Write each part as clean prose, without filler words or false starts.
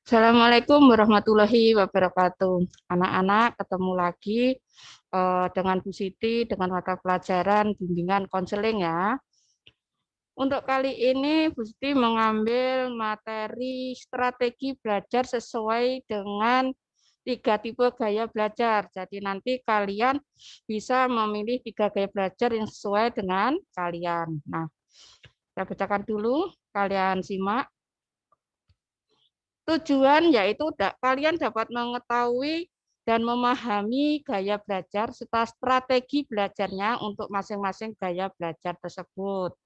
Assalamualaikum warahmatullahi wabarakatuh. Anak-anak ketemu lagi dengan Bu Siti dengan mata pelajaran bimbingan konseling ya. Untuk kali ini Bu Siti mengambil materi strategi belajar sesuai dengan 3 tipe gaya belajar. Jadi nanti kalian bisa memilih 3 gaya belajar yang sesuai dengan kalian. Nah, saya bacakan dulu, kalian simak. Tujuan yaitu kalian dapat mengetahui dan memahami gaya belajar serta strategi belajarnya untuk masing-masing gaya belajar tersebut.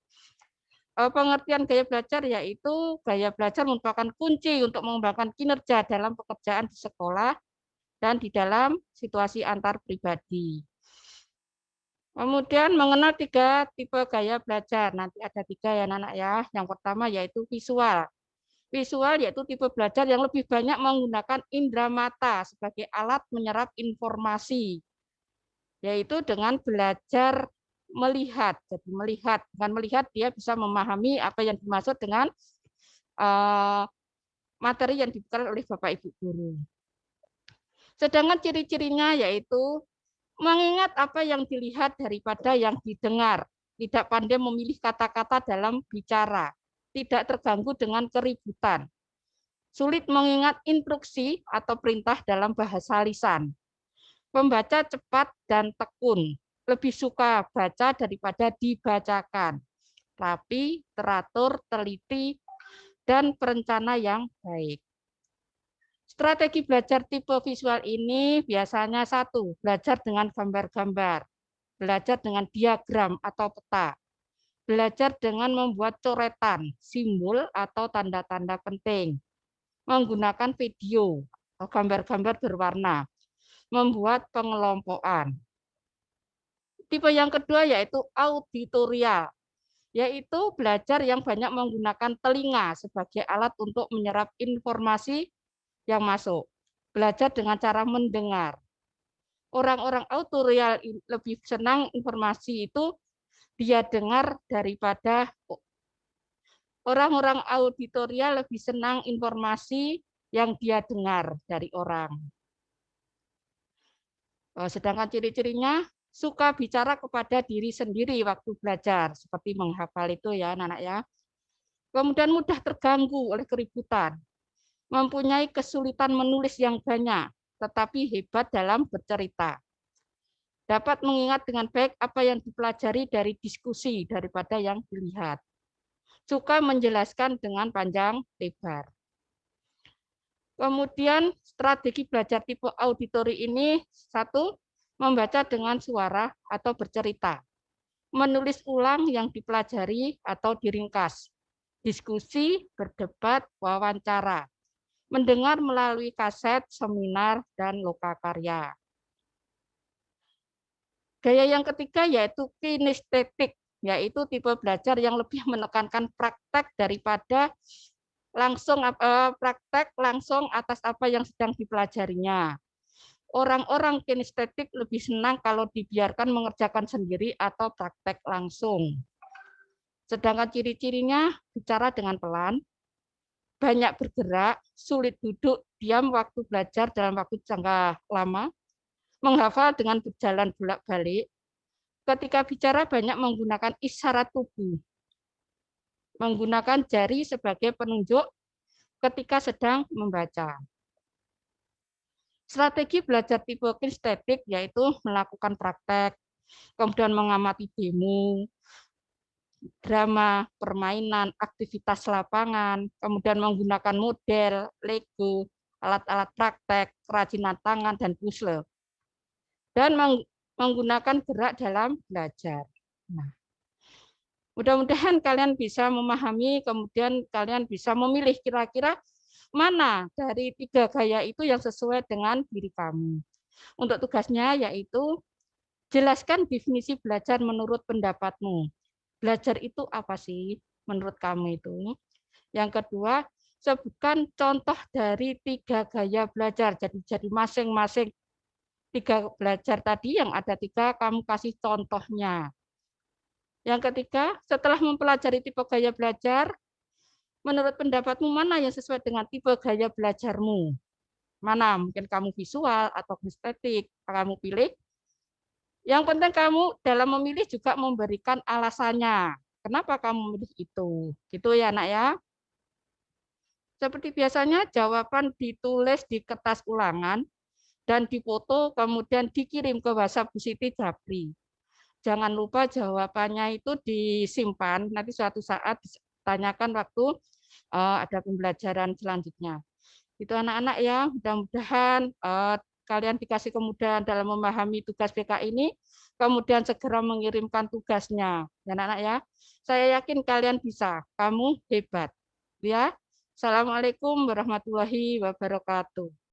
Pengertian gaya belajar yaitu gaya belajar merupakan kunci untuk mengembangkan kinerja dalam pekerjaan di sekolah dan di dalam situasi antar pribadi. Kemudian mengenal 3 tipe gaya belajar. Nanti ada 3 ya anak-anak ya. Yang pertama yaitu visual. Visual yaitu tipe belajar yang lebih banyak menggunakan indera mata sebagai alat menyerap informasi, yaitu dengan belajar melihat. Jadi melihat, dengan melihat dia bisa memahami apa yang dimaksud dengan materi yang diberikan oleh Bapak Ibu guru. Sedangkan ciri-cirinya yaitu mengingat apa yang dilihat daripada yang didengar, tidak pandai memilih kata-kata dalam bicara, tidak terganggu dengan keributan, sulit mengingat instruksi atau perintah dalam bahasa lisan, pembaca cepat dan tekun, lebih suka baca daripada dibacakan, rapi, teratur, teliti, dan perencana yang baik. Strategi belajar tipe visual ini biasanya 1, belajar dengan gambar-gambar, belajar dengan diagram atau peta, belajar dengan membuat coretan, simbol atau tanda-tanda penting, menggunakan video atau gambar-gambar berwarna, membuat pengelompokan. Tipe yang kedua yaitu auditorial, yaitu belajar yang banyak menggunakan telinga sebagai alat untuk menyerap informasi yang masuk. Belajar dengan cara mendengar. Orang-orang auditorial lebih senang informasi itu dia dengar daripada orang-orang auditorial lebih senang informasi yang dia dengar dari orang. Sedangkan ciri-cirinya suka bicara kepada diri sendiri waktu belajar, seperti menghafal itu ya anak-anak ya. Kemudian mudah terganggu oleh keributan, mempunyai kesulitan menulis yang banyak, tetapi hebat dalam bercerita. Dapat mengingat dengan baik apa yang dipelajari dari diskusi daripada yang dilihat. Suka menjelaskan dengan panjang lebar. Kemudian strategi belajar tipe auditori ini 1, membaca dengan suara atau bercerita, menulis ulang yang dipelajari atau diringkas, diskusi, berdebat, wawancara, mendengar melalui kaset, seminar, dan lokakarya. Gaya yang ketiga yaitu kinestetik, yaitu tipe belajar yang lebih menekankan praktek daripada praktek langsung atas apa yang sedang dipelajarinya. Orang-orang kinestetik lebih senang kalau dibiarkan mengerjakan sendiri atau praktek langsung. Sedangkan ciri-cirinya bicara dengan pelan, banyak bergerak, sulit duduk diam waktu belajar dalam waktu jangka lama, menghafal dengan berjalan bolak-balik, ketika bicara banyak menggunakan isyarat tubuh, menggunakan jari sebagai penunjuk ketika sedang membaca. Strategi belajar tipe kinestetik yaitu melakukan praktek, kemudian mengamati demo, drama, permainan, aktivitas lapangan, kemudian menggunakan model, Lego, alat-alat praktek, kerajinan tangan, dan puzzle. Dan menggunakan gerak dalam belajar. Nah, mudah-mudahan kalian bisa memahami, kemudian kalian bisa memilih kira-kira mana dari 3 gaya itu yang sesuai dengan diri kamu. Untuk tugasnya yaitu jelaskan definisi belajar menurut pendapatmu. Belajar itu apa sih menurut kamu itu? Yang kedua, sebutkan contoh dari 3 gaya belajar. Jadi masing-masing 3 belajar tadi yang ada 3, kamu kasih contohnya. Yang ketiga, setelah mempelajari tipe gaya belajar, Menurut pendapatmu mana yang sesuai dengan tipe gaya belajarmu? Mana? Mungkin kamu visual atau estetik. Kamu pilih. Yang penting kamu dalam memilih juga memberikan alasannya. Kenapa kamu memilih itu? Gitu ya, Nak ya. Seperti biasanya jawaban ditulis di kertas ulangan dan difoto kemudian dikirim ke WhatsApp Bu Siti Japri. Jangan lupa jawabannya itu disimpan, nanti suatu saat ditanyakan waktu ada pembelajaran selanjutnya. Itu anak-anak ya, mudah-mudahan kalian dikasih kemudahan dalam memahami tugas BK ini, kemudian segera mengirimkan tugasnya. Ya anak-anak ya, saya yakin kalian bisa, kamu hebat. Ya, Assalamualaikum warahmatullahi wabarakatuh.